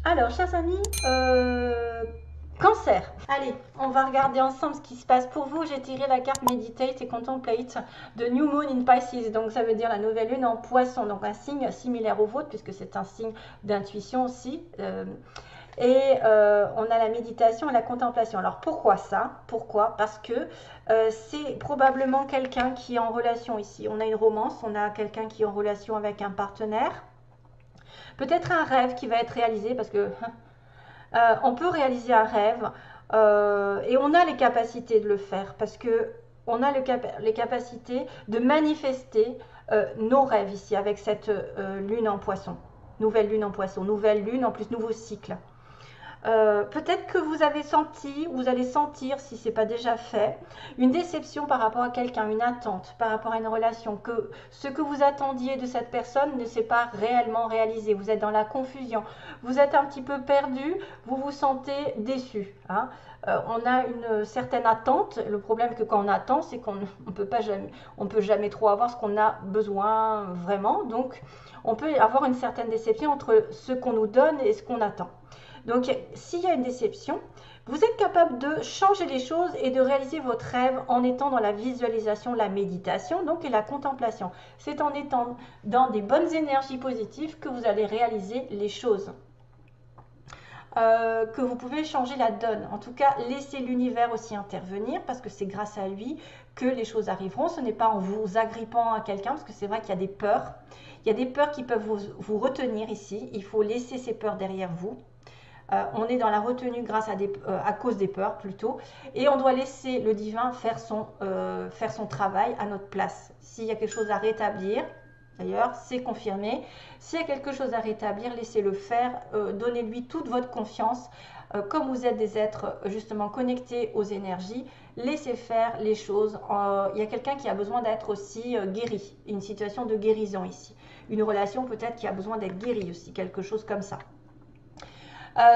Alors, chers amis, Cancer. Allez, on va regarder ensemble ce qui se passe pour vous. J'ai tiré la carte Meditate et Contemplate de New Moon in Pisces. Donc, ça veut dire la nouvelle lune en Poisson. Donc, un signe similaire au vôtre, puisque c'est un signe d'intuition aussi. On a la méditation et la contemplation. Alors, pourquoi ça? Pourquoi? Parce que c'est probablement quelqu'un qui est en relation ici. On a une romance, on a quelqu'un qui est en relation avec un partenaire. Peut-être un rêve qui va être réalisé, parce que on peut réaliser un rêve et on a les capacités de le faire parce que on a les capacités de manifester nos rêves ici avec cette lune en poisson, nouvelle lune en poisson, nouvelle lune en plus nouveau cycle. Peut-être que vous avez senti, vous allez sentir, si ce n'est pas déjà fait, une déception par rapport à quelqu'un, une attente par rapport à une relation, que ce que vous attendiez de cette personne ne s'est pas réellement réalisé. Vous êtes dans la confusion, vous êtes un petit peu perdu, vous vous sentez déçu. Hein. On a une certaine attente. Le problème que quand on attend, c'est qu'on ne peut jamais trop avoir ce qu'on a besoin vraiment. Donc, on peut avoir une certaine déception entre ce qu'on nous donne et ce qu'on attend. Donc, s'il y a une déception, vous êtes capable de changer les choses et de réaliser votre rêve en étant dans la visualisation, la méditation, donc et la contemplation. C'est en étant dans des bonnes énergies positives que vous allez réaliser les choses. Que vous pouvez changer la donne. En tout cas, laissez l'univers aussi intervenir parce que c'est grâce à lui que les choses arriveront. Ce n'est pas en vous agrippant à quelqu'un parce que c'est vrai qu'il y a des peurs. Il y a des peurs qui peuvent vous retenir ici. Il faut laisser ces peurs derrière vous. On est dans la retenue à cause des peurs plutôt, et on doit laisser le divin faire son travail à notre place. S'il y a quelque chose à rétablir, d'ailleurs c'est confirmé, s'il y a quelque chose à rétablir, laissez-le faire, donnez-lui toute votre confiance. Comme vous êtes des êtres justement connectés aux énergies, laissez faire les choses. Il y a quelqu'un qui a besoin d'être aussi guéri, une situation de guérison ici. Une relation peut-être qui a besoin d'être guérie aussi, quelque chose comme ça.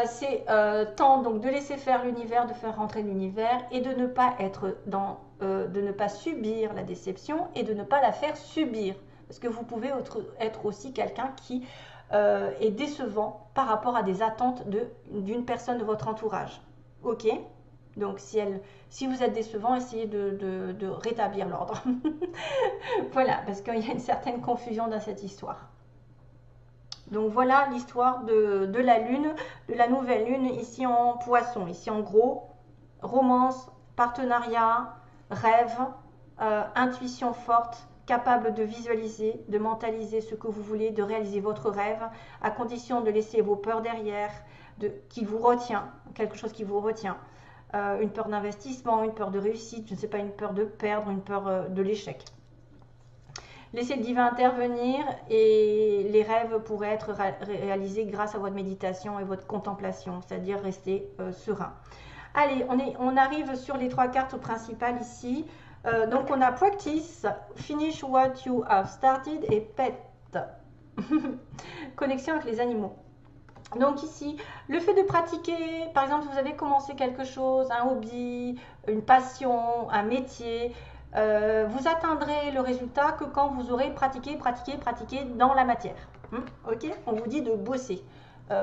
C'est temps donc de laisser faire l'univers, de faire rentrer l'univers et de ne pas de ne pas subir la déception et de ne pas la faire subir. Parce que vous pouvez être aussi quelqu'un qui est décevant par rapport à des attentes d'une personne de votre entourage. Ok? Donc si vous êtes décevant, essayez de rétablir l'ordre. Voilà, parce qu'il y a une certaine confusion dans cette histoire. Donc voilà l'histoire de la lune, de la nouvelle lune ici en poisson. Ici en gros, romance, partenariat, rêve, intuition forte, capable de visualiser, de mentaliser ce que vous voulez, de réaliser votre rêve, à condition de laisser vos peurs derrière, qui vous retient, quelque chose qui vous retient. Une peur d'investissement, une peur de réussite, je ne sais pas, une peur de perdre, une peur de l'échec. Laissez le divin intervenir et les rêves pourraient être réalisés grâce à votre méditation et votre contemplation, c'est-à-dire rester serein. Allez, on arrive sur les trois cartes principales ici. Donc on a Practice, Finish What You Have Started et Pet. Connexion avec les animaux. Donc ici, le fait de pratiquer, par exemple, vous avez commencé quelque chose, un hobby, une passion, un métier, vous atteindrez le résultat que quand vous aurez pratiqué dans la matière. Ok? On vous dit de bosser.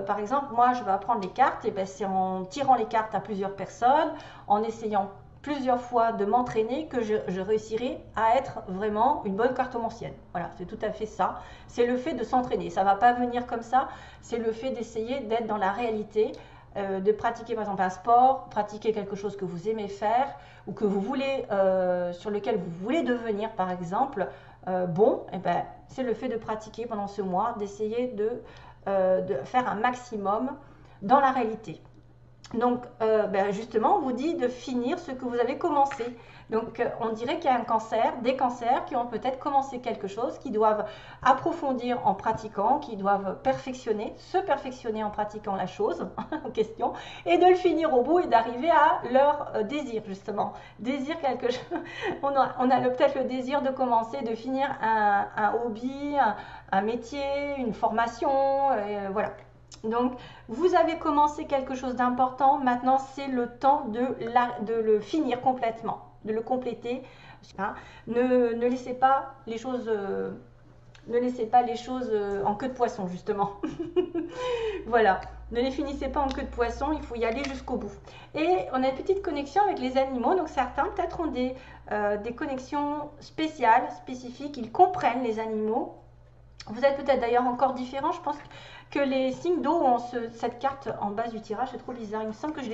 Par exemple, moi, je vais apprendre les cartes, et ben, c'est en tirant les cartes à plusieurs personnes, en essayant plusieurs fois de m'entraîner que je réussirai à être vraiment une bonne cartomancienne. Voilà, c'est tout à fait ça. C'est le fait de s'entraîner. Ça ne va pas venir comme ça. C'est le fait d'essayer d'être dans la réalité, de pratiquer par exemple un sport, pratiquer quelque chose que vous aimez faire ou que vous voulez, sur lequel vous voulez devenir par exemple bon. Et ben, c'est le fait de pratiquer pendant ce mois, d'essayer de faire un maximum dans la réalité. Donc, ben justement, on vous dit de finir ce que vous avez commencé. Donc, on dirait qu'il y a des cancers qui ont peut-être commencé quelque chose, qui doivent approfondir en pratiquant, qui doivent se perfectionner en pratiquant la chose en question, et de le finir au bout et d'arriver à leur désir, justement. Désir quelque chose. On a peut-être le désir de commencer, de finir un hobby, un métier, une formation, voilà. Donc, vous avez commencé quelque chose d'important, maintenant c'est le temps de le finir complètement, de le compléter. Hein. Ne laissez pas les choses, en queue de poisson, justement. Voilà, ne les finissez pas en queue de poisson, il faut y aller jusqu'au bout. Et on a une petite connexion avec les animaux, donc certains peut-être ont des connexions spéciales, spécifiques, ils comprennent les animaux. Vous êtes peut-être d'ailleurs encore différents, je pense que les signes d'eau ont cette carte en base du tirage, c'est trop bizarre. Il me semble que je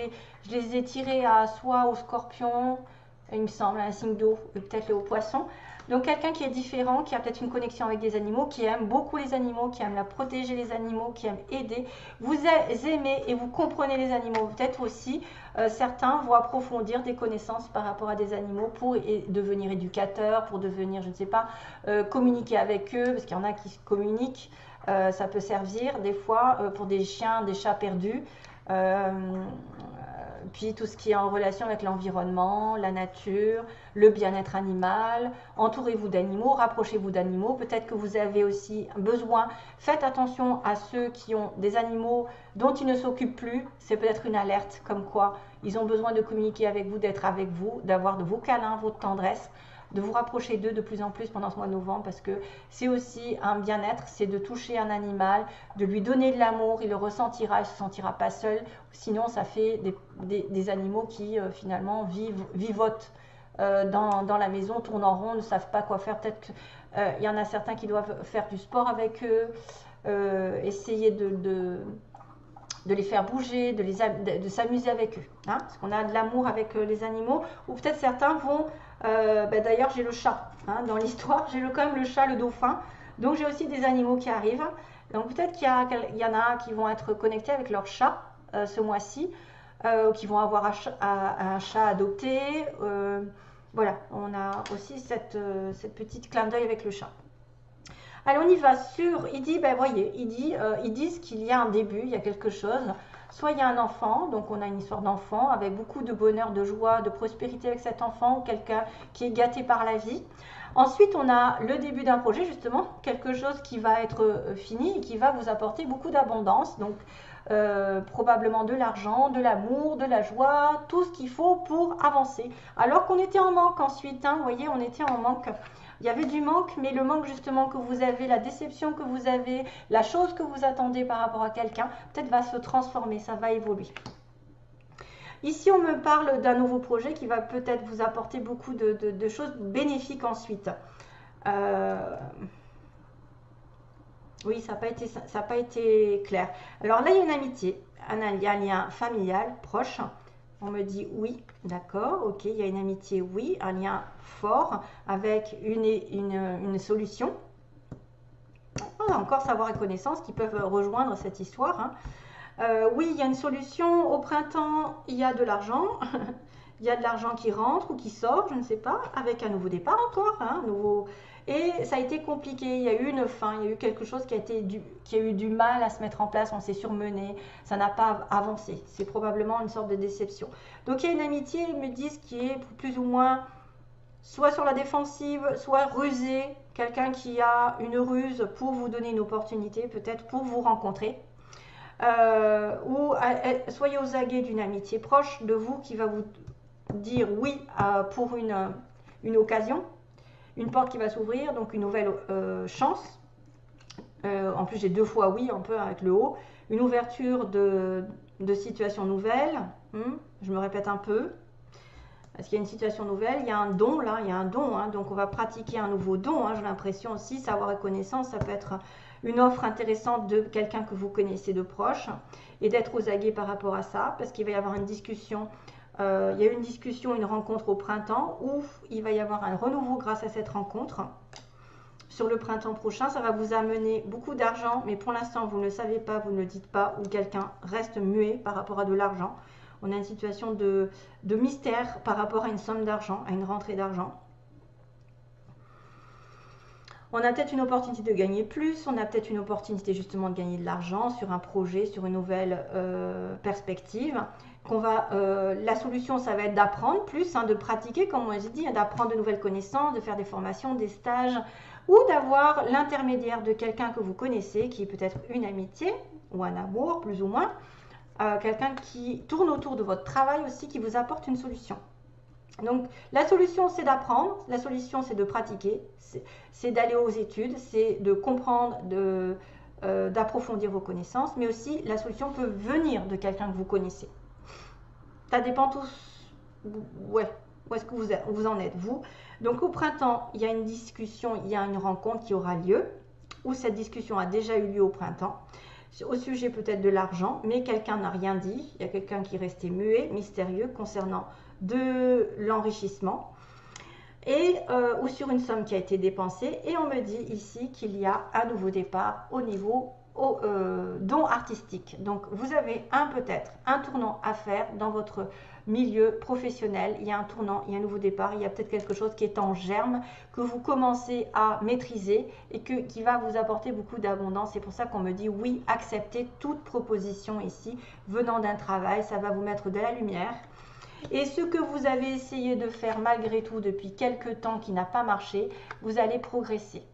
les ai tirés à soit au scorpion, il me semble, un signe d'eau, peut-être au poisson. Donc quelqu'un qui est différent, qui a peut-être une connexion avec des animaux, qui aime beaucoup les animaux, qui aime la protéger les animaux, qui aime aider. Vous aimez et vous comprenez les animaux. Peut-être aussi, certains vont approfondir des connaissances par rapport à des animaux pour devenir éducateurs, pour devenir, je ne sais pas, communiquer avec eux, parce qu'il y en a qui communiquent. Ça peut servir des fois pour des chiens, des chats perdus. Puis tout ce qui est en relation avec l'environnement, la nature, le bien-être animal. Entourez-vous d'animaux, rapprochez-vous d'animaux. Peut-être que vous avez aussi besoin. Faites attention à ceux qui ont des animaux dont ils ne s'occupent plus. C'est peut-être une alerte comme quoi ils ont besoin de communiquer avec vous, d'être avec vous, d'avoir de vos câlins, votre tendresse, de vous rapprocher d'eux de plus en plus pendant ce mois de novembre, parce que c'est aussi un bien-être, c'est de toucher un animal, de lui donner de l'amour, il le ressentira, il ne se sentira pas seul. Sinon, ça fait des animaux qui finalement vivotent dans la maison, tournent en rond, ne savent pas quoi faire. Peut-être qu'il y en a certains qui doivent faire du sport avec eux, essayer de les faire bouger, de s'amuser avec eux, hein, parce qu'on a de l'amour avec les animaux. Ou peut-être certains vont, d'ailleurs j'ai le chat, hein, dans l'histoire, j'ai quand même le chat, le dauphin, donc j'ai aussi des animaux qui arrivent. Donc peut-être qu'il y en a qui vont être connectés avec leur chat ce mois-ci, qui vont avoir un chat adopté. Voilà, on a aussi cette petite clin d'œil avec le chat. Alors on y va sur, il dit, ben voyez, ils disent qu'il y a un début, il y a quelque chose. Soit il y a un enfant, donc on a une histoire d'enfant avec beaucoup de bonheur, de joie, de prospérité avec cet enfant, ou quelqu'un qui est gâté par la vie. Ensuite, on a le début d'un projet, justement, quelque chose qui va être fini et qui va vous apporter beaucoup d'abondance. Donc, probablement de l'argent, de l'amour, de la joie, tout ce qu'il faut pour avancer. Alors qu'on était en manque ensuite, hein, vous voyez, on était en manque. Il y avait du manque, mais le manque justement que vous avez, la déception que vous avez, la chose que vous attendez par rapport à quelqu'un, peut-être va se transformer, ça va évoluer. Ici, on me parle d'un nouveau projet qui va peut-être vous apporter beaucoup de choses bénéfiques ensuite. Oui, ça n'a pas été clair. Alors là, il y a une amitié, un lien familial proche. On me dit oui, d'accord, ok, il y a une amitié, oui, un lien fort avec une solution. On a encore savoir et connaissance qui peuvent rejoindre cette histoire, hein. Oui, il y a une solution. Au printemps, il y a de l'argent. Il y a de l'argent qui rentre ou qui sort, je ne sais pas, avec un nouveau départ encore, hein, nouveau. Et ça a été compliqué, il y a eu une fin, il y a eu quelque chose qui a eu du mal à se mettre en place, on s'est surmené, ça n'a pas avancé. C'est probablement une sorte de déception. Donc il y a une amitié, ils me disent, qui est plus ou moins soit sur la défensive, soit rusée, quelqu'un qui a une ruse pour vous donner une opportunité, peut-être pour vous rencontrer. Ou soyez aux aguets d'une amitié proche de vous qui va vous dire oui pour une occasion, une porte qui va s'ouvrir, donc une nouvelle chance. En plus, j'ai deux fois oui, un peu avec le haut. Une ouverture de situation nouvelle. Je me répète un peu. Parce qu'il y a une situation nouvelle, il y a un don là, il y a un don. Hein, donc on va pratiquer un nouveau don. Hein, j'ai l'impression aussi, savoir et connaissance, ça peut être une offre intéressante de quelqu'un que vous connaissez de proche. Et d'être aux aguets par rapport à ça. Parce qu'il va y avoir une discussion. Il y a eu une discussion, une rencontre au printemps où il va y avoir un renouveau grâce à cette rencontre. Sur le printemps prochain, ça va vous amener beaucoup d'argent, mais pour l'instant, vous ne le savez pas, vous ne le dites pas, ou quelqu'un reste muet par rapport à de l'argent. On a une situation de mystère par rapport à une somme d'argent, à une rentrée d'argent. On a peut-être une opportunité de gagner plus, on a peut-être une opportunité justement de gagner de l'argent sur un projet, sur une nouvelle perspective. La solution, ça va être d'apprendre plus, hein, de pratiquer, comme moi j'ai dit, d'apprendre de nouvelles connaissances, de faire des formations, des stages, ou d'avoir l'intermédiaire de quelqu'un que vous connaissez, qui est peut-être une amitié ou un amour, plus ou moins, quelqu'un qui tourne autour de votre travail aussi, qui vous apporte une solution. Donc la solution, c'est d'apprendre, la solution, c'est de pratiquer, c'est d'aller aux études, c'est de comprendre, d'approfondir vos connaissances, mais aussi la solution peut venir de quelqu'un que vous connaissez. Ça dépend tous, ouais, où est-ce que vous en êtes, vous. Donc au printemps, il y a une discussion, il y a une rencontre qui aura lieu, ou cette discussion a déjà eu lieu au printemps, au sujet peut-être de l'argent, mais quelqu'un n'a rien dit, il y a quelqu'un qui est resté muet, mystérieux, concernant de l'enrichissement, et ou sur une somme qui a été dépensée, et on me dit ici qu'il y a un nouveau départ au niveau don artistique. Donc vous avez peut-être un tournant à faire dans votre milieu professionnel, il y a un tournant, il y a un nouveau départ, il y a peut-être quelque chose qui est en germe, que vous commencez à maîtriser et qui va vous apporter beaucoup d'abondance. C'est pour ça qu'on me dit oui, acceptez toute proposition ici venant d'un travail, ça va vous mettre de la lumière. Et ce que vous avez essayé de faire malgré tout depuis quelques temps qui n'a pas marché, vous allez progresser.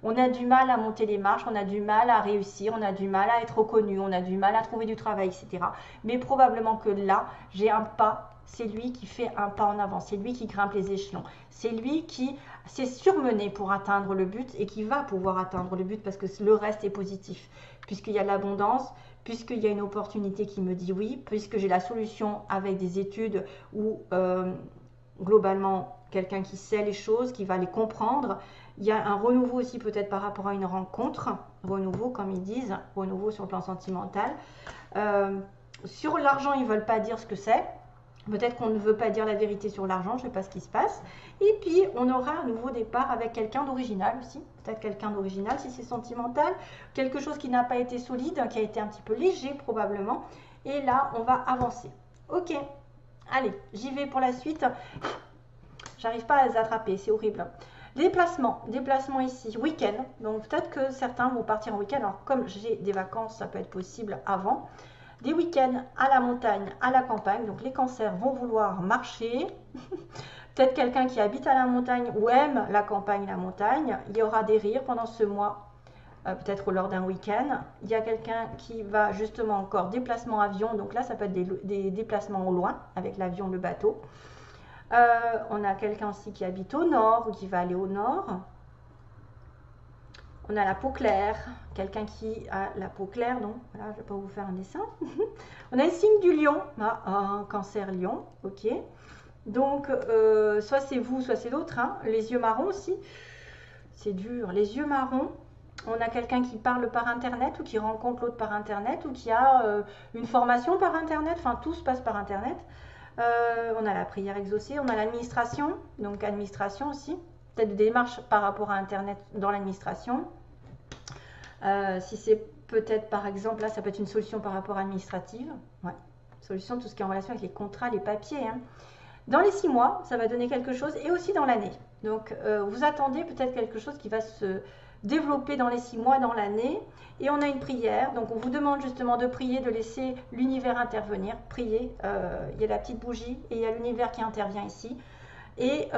On a du mal à monter les marches, on a du mal à réussir, on a du mal à être reconnu, on a du mal à trouver du travail, etc. Mais probablement que là, j'ai un pas, c'est lui qui fait un pas en avant, c'est lui qui grimpe les échelons, c'est lui qui s'est surmené pour atteindre le but et qui va pouvoir atteindre le but parce que le reste est positif, puisqu'il y a l'abondance, puisqu'il y a une opportunité qui me dit oui, puisque j'ai la solution avec des études où globalement quelqu'un qui sait les choses, qui va les comprendre. Il y a un renouveau aussi peut-être par rapport à une rencontre, renouveau comme ils disent, renouveau sur le plan sentimental. Sur l'argent, ils ne veulent pas dire ce que c'est. Peut-être qu'on ne veut pas dire la vérité sur l'argent, je ne sais pas ce qui se passe. Et puis, on aura un nouveau départ avec quelqu'un d'original aussi. Peut-être quelqu'un d'original si c'est sentimental. Quelque chose qui n'a pas été solide, qui a été un petit peu léger probablement. Et là, on va avancer. Ok, allez, j'y vais pour la suite. J'arrive pas à les attraper, c'est horrible. Déplacement ici, week-end. Donc peut-être que certains vont partir en week-end. Alors comme j'ai des vacances, ça peut être possible avant. Des week-ends à la montagne, à la campagne. Donc les cancers vont vouloir marcher. Peut-être quelqu'un qui habite à la montagne ou aime la campagne, la montagne. Il y aura des rires pendant ce mois, peut-être lors d'un week-end. Il y a quelqu'un qui va justement encore déplacement avion. Donc là, ça peut être des déplacements au loin avec l'avion, le bateau. On a quelqu'un aussi qui habite au nord ou qui va aller au nord. On a la peau claire, quelqu'un qui a la peau claire, donc voilà, je ne vais pas vous faire un dessin. On a le signe du lion, un cancer lion, ok. Donc, soit c'est vous, soit c'est l'autre, hein. Les yeux marrons aussi, c'est dur. Les yeux marrons, on a quelqu'un qui parle par internet ou qui rencontre l'autre par internet ou qui a une formation par internet, enfin tout se passe par internet. On a la prière exaucée, on a l'administration, donc administration aussi, peut-être des démarches par rapport à internet dans l'administration. Si c'est peut-être par exemple, là ça peut être une solution par rapport administrative, ouais. Solution, tout ce qui est en relation avec les contrats, les papiers, hein. Dans les 6 mois, ça va donner quelque chose et aussi dans l'année. Donc vous attendez peut-être quelque chose qui va se développer dans les 6 mois, dans l'année. Et on a une prière, donc on vous demande justement de prier, de laisser l'univers intervenir. Prier, il y a la petite bougie et il y a l'univers qui intervient ici. Et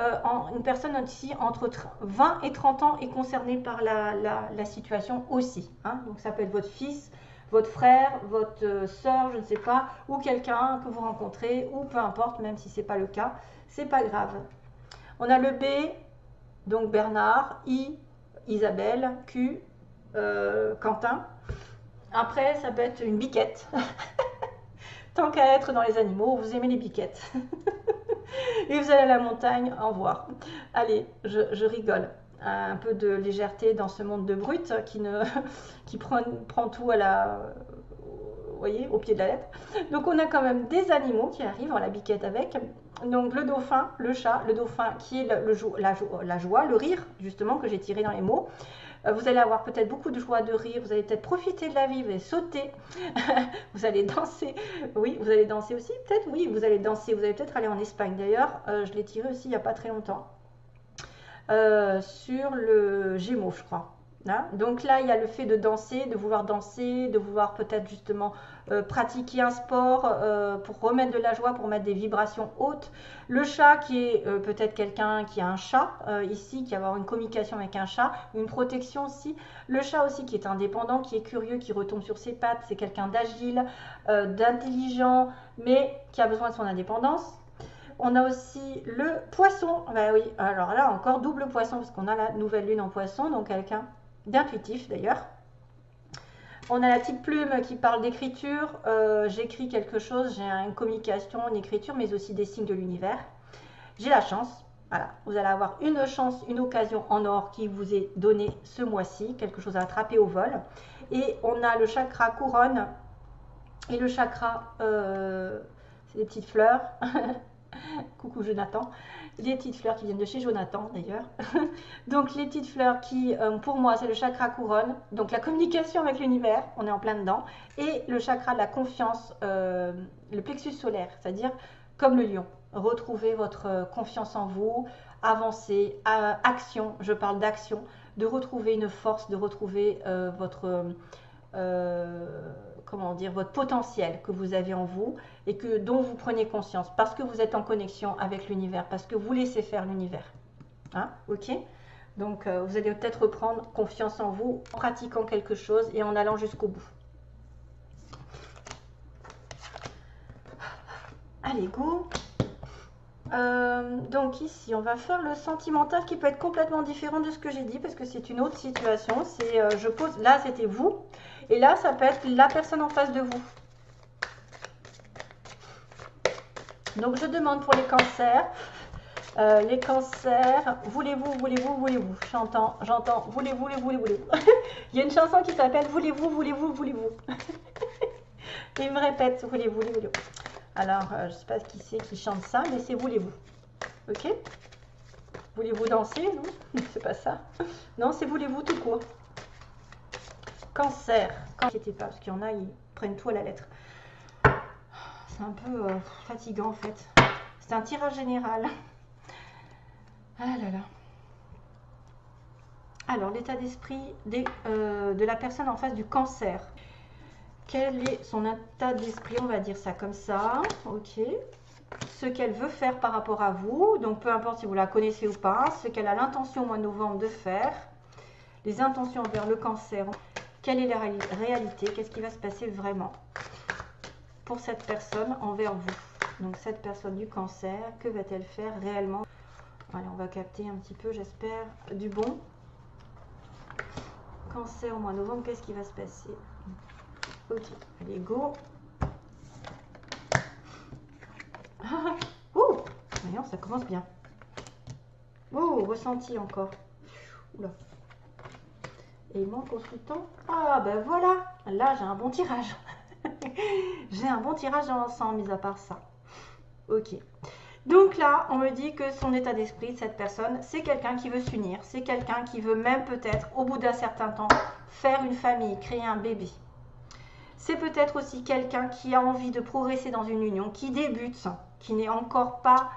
une personne ici entre 20 et 30 ans est concernée par la situation aussi, hein. Donc ça peut être votre fils, votre frère, votre soeur, je ne sais pas, ou quelqu'un que vous rencontrez, ou peu importe, même si ce n'est pas le cas, c'est pas grave. On a le B, donc Bernard, I, Isabelle, Q, Quentin. Après, ça peut être une biquette. Tant qu'à être dans les animaux, vous aimez les biquettes. Et vous allez à la montagne en voir. Allez, je rigole. Un peu de légèreté dans ce monde de brutes qui prend tout à vous voyez, au pied de la lettre. Donc on a quand même des animaux qui arrivent, la biquette avec. Donc le dauphin, le chat, le dauphin qui est la joie, le rire, justement, que j'ai tiré dans les mots. Vous allez avoir peut-être beaucoup de joie, de rire, vous allez peut-être profiter de la vie, vous allez sauter, vous allez danser. Oui, vous allez danser aussi, peut-être, oui, vous allez danser, vous allez peut-être aller en Espagne. D'ailleurs, je l'ai tiré aussi il n'y a pas très longtemps. Sur le Gémeaux, je crois. Hein, donc là, il y a le fait de danser, de vouloir peut-être justement pratiquer un sport pour remettre de la joie, pour mettre des vibrations hautes. Le chat qui est peut-être quelqu'un qui a un chat ici, qui va avoir une communication avec un chat, une protection aussi. Le chat aussi qui est indépendant, qui est curieux, qui retombe sur ses pattes, c'est quelqu'un d'agile, d'intelligent, mais qui a besoin de son indépendance. On a aussi le poisson. Ben oui, alors là encore double poisson parce qu'on a la nouvelle lune en poisson, donc quelqu'un d'intuitif d'ailleurs. On a la petite plume qui parle d'écriture. J'écris quelque chose, j'ai une communication, une écriture, mais aussi des signes de l'univers. J'ai la chance. Voilà, vous allez avoir une chance, une occasion en or qui vous est donnée ce mois-ci, quelque chose à attraper au vol. Et on a le chakra couronne et le chakra, c'est des petites fleurs. Coucou Jonathan. Les petites fleurs qui viennent de chez Jonathan d'ailleurs. Donc les petites fleurs qui, pour moi, c'est le chakra couronne. Donc la communication avec l'univers, on est en plein dedans. Et le chakra de la confiance, le plexus solaire, c'est-à-dire comme le lion. Retrouvez votre confiance en vous, avancer, action, je parle d'action, de retrouver une force, de retrouver votre comment dire, votre potentiel que vous avez en vous et que dont vous prenez conscience parce que vous êtes en connexion avec l'univers, parce que vous laissez faire l'univers. Hein, ok? Donc vous allez peut-être reprendre confiance en vous en pratiquant quelque chose et en allant jusqu'au bout. Allez, go! Donc ici, on va faire le sentimental qui peut être complètement différent de ce que j'ai dit parce que c'est une autre situation. C'est, je pose, là c'était vous et là ça peut être la personne en face de vous. Donc je demande pour les cancers, voulez-vous, voulez-vous, voulez-vous. J'entends, voulez-vous, voulez-vous. Il y a une chanson qui s'appelle voulez-vous, voulez-vous, voulez-vous. Et il me répète voulez-vous, voulez-vous. Alors, je ne sais pas qui c'est qui chante ça, mais c'est voulez-vous. Ok? Voulez-vous danser? Non, c'est pas ça. Non, c'est voulez-vous tout court. Cancer. N'inquiétez pas, parce qu'il y en a, ils prennent tout à la lettre. C'est un peu fatigant en fait. C'est un tirage général. Ah là là. Alors, l'état d'esprit de la personne en face du cancer. Quel est son état d'esprit, on va dire ça comme ça, ok. Ce qu'elle veut faire par rapport à vous, donc peu importe si vous la connaissez ou pas, ce qu'elle a l'intention au mois de novembre de faire, les intentions envers le cancer, quelle est la réalité, qu'est-ce qui va se passer vraiment pour cette personne envers vous. Donc cette personne du cancer, que va-t-elle faire réellement? Allez, on va capter un petit peu, j'espère, du bon. Cancer au mois de novembre, qu'est-ce qui va se passer? Ok, allez, go. Ouh, voyons, ça commence bien. Oh, ressenti encore. Oula. Et mon consultant. Ah, ben voilà. Là, j'ai un bon tirage. J'ai un bon tirage dans l'ensemble, mis à part ça. Ok. Donc là, on me dit que son état d'esprit de cette personne, c'est quelqu'un qui veut s'unir. C'est quelqu'un qui veut même peut-être, au bout d'un certain temps, faire une famille, créer un bébé. C'est peut-être aussi quelqu'un qui a envie de progresser dans une union, qui débute, qui n'est encore pas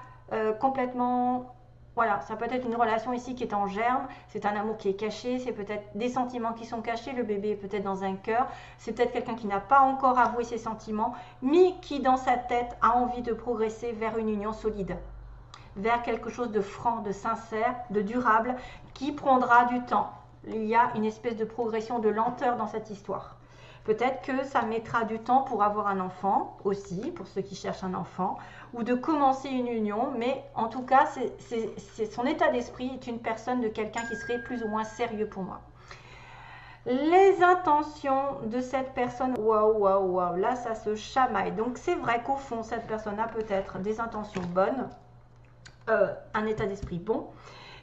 complètement... Voilà, ça peut être une relation ici qui est en germe, c'est un amour qui est caché, c'est peut-être des sentiments qui sont cachés, le bébé est peut-être dans un cœur, c'est peut-être quelqu'un qui n'a pas encore avoué ses sentiments, mais qui dans sa tête a envie de progresser vers une union solide, vers quelque chose de franc, de sincère, de durable, qui prendra du temps. Il y a une espèce de progression, de lenteur dans cette histoire. Peut-être que ça mettra du temps pour avoir un enfant aussi, pour ceux qui cherchent un enfant, ou de commencer une union, mais en tout cas, son état d'esprit est une personne de quelqu'un qui serait plus ou moins sérieux pour moi. Les intentions de cette personne, waouh, waouh, waouh, là ça se chamaille. Donc c'est vrai qu'au fond, cette personne a peut-être des intentions bonnes, un état d'esprit bon,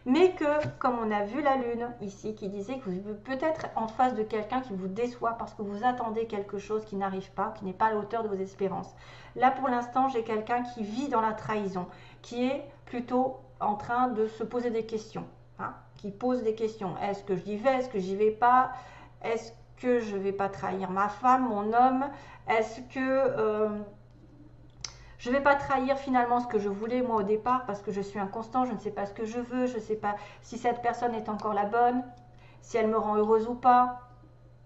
mais que, comme on a vu la lune ici, qui disait que vous êtes peut-être en face de quelqu'un qui vous déçoit parce que vous attendez quelque chose qui n'arrive pas, qui n'est pas à la hauteur de vos espérances. Là, pour l'instant, j'ai quelqu'un qui vit dans la trahison, qui est plutôt en train de se poser des questions, hein, qui pose des questions. Est-ce que j'y vais? Est-ce que j'y vais pas? Est-ce que je ne vais pas trahir ma femme, mon homme? Est-ce que... je ne vais pas trahir finalement ce que je voulais moi au départ parce que je suis inconstant, je ne sais pas ce que je veux, je ne sais pas si cette personne est encore la bonne, si elle me rend heureuse ou pas,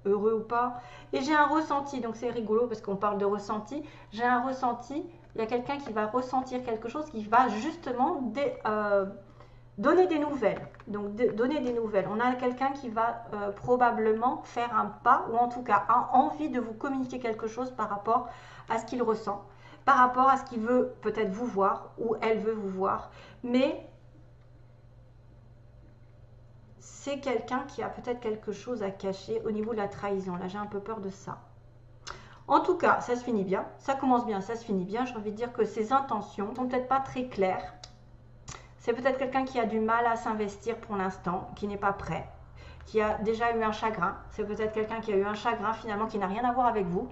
heureux ou pas. Et j'ai un ressenti, donc c'est rigolo parce qu'on parle de ressenti, j'ai un ressenti, il y a quelqu'un qui va ressentir quelque chose qui va justement donner des nouvelles. Donc donner des nouvelles. On a quelqu'un qui va probablement faire un pas ou en tout cas a envie de vous communiquer quelque chose par rapport à ce qu'il ressent, par rapport à ce qu'il veut peut-être vous voir ou elle veut vous voir. Mais c'est quelqu'un qui a peut-être quelque chose à cacher au niveau de la trahison. Là, j'ai un peu peur de ça. En tout cas, ça se finit bien. Ça commence bien, ça se finit bien. J'ai envie de dire que ses intentions sont peut-être pas très claires. C'est peut-être quelqu'un qui a du mal à s'investir pour l'instant, qui n'est pas prêt, qui a déjà eu un chagrin. C'est peut-être quelqu'un qui a eu un chagrin finalement qui n'a rien à voir avec vous,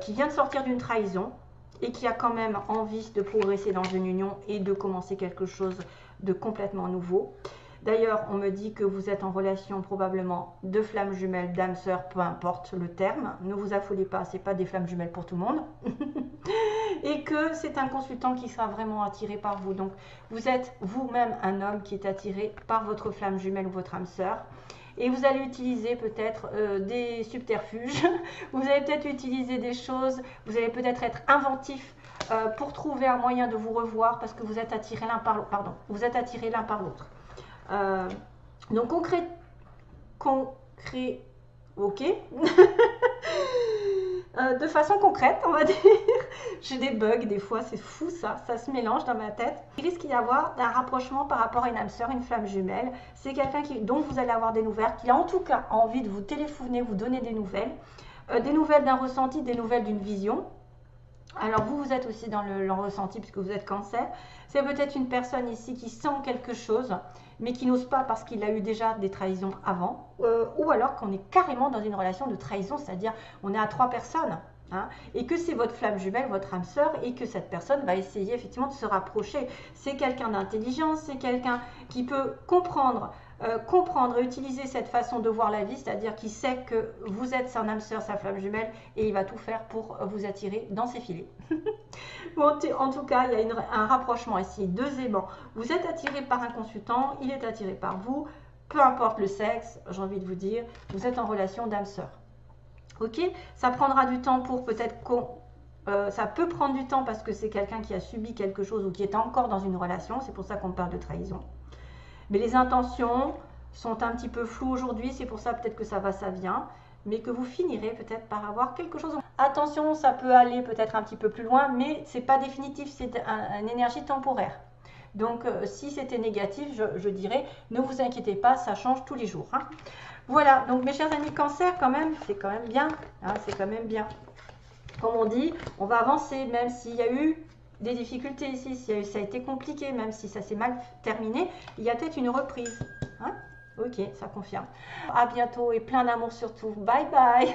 qui vient de sortir d'une trahison et qui a quand même envie de progresser dans une union et de commencer quelque chose de complètement nouveau. D'ailleurs, on me dit que vous êtes en relation probablement de flammes jumelles, d'âmes sœurs, peu importe le terme. Ne vous affolez pas, ce n'est pas des flammes jumelles pour tout le monde. Et que c'est un consultant qui sera vraiment attiré par vous. Donc, vous êtes vous-même un homme qui est attiré par votre flamme jumelle ou votre âme sœur. Et vous allez utiliser peut-être des subterfuges. Vous allez peut-être utiliser des choses. Vous allez peut-être être inventif pour trouver un moyen de vous revoir parce que vous êtes attirés l'un par l'autre. Pardon, vous êtes attirés l'un par l'autre. Donc ok. De façon concrète, on va dire. J'ai des bugs des fois, c'est fou ça se mélange dans ma tête. Il risque d'y avoir un rapprochement par rapport à une âme sœur, une flamme jumelle. C'est quelqu'un dont vous allez avoir des nouvelles, qui a en tout cas envie de vous téléphoner, vous donner des nouvelles d'un ressenti, des nouvelles d'une vision. Alors vous êtes aussi dans le ressenti puisque vous êtes Cancer. C'est peut-être une personne ici qui sent quelque chose mais qui n'ose pas parce qu'il a eu déjà des trahisons avant, ou alors qu'on est carrément dans une relation de trahison, c'est-à-dire on est à 3 personnes, hein, et que c'est votre flamme jumelle, votre âme sœur, et que cette personne va essayer effectivement de se rapprocher. C'est quelqu'un d'intelligent, c'est quelqu'un qui peut comprendre et utiliser cette façon de voir la vie, c'est-à-dire qu'il sait que vous êtes son âme sœur, sa flamme jumelle, et il va tout faire pour vous attirer dans ses filets. Bon, en tout cas, il y a un rapprochement ici, 2 aimants. Vous êtes attiré par un consultant, il est attiré par vous, peu importe le sexe, j'ai envie de vous dire, vous êtes en relation d'âme sœur. Ok, ça prendra du temps pour peut-être ça peut prendre du temps parce que c'est quelqu'un qui a subi quelque chose ou qui est encore dans une relation, c'est pour ça qu'on parle de trahison. Mais les intentions sont un petit peu floues aujourd'hui, c'est pour ça peut-être que ça va, ça vient, mais que vous finirez peut-être par avoir quelque chose. Attention, ça peut aller peut-être un petit peu plus loin, mais c'est pas définitif, c'est une énergie temporaire. Donc si c'était négatif, je dirais, ne vous inquiétez pas, ça change tous les jours. Hein. Voilà, donc mes chers amis Cancer, quand même, c'est quand même bien, hein, c'est quand même bien. Comme on dit, on va avancer, même s'il y a eu des difficultés ici, si ça a été compliqué, même si ça s'est mal terminé, il y a peut-être une reprise. Hein. Ok, ça confirme. À bientôt et plein d'amour surtout. Bye bye.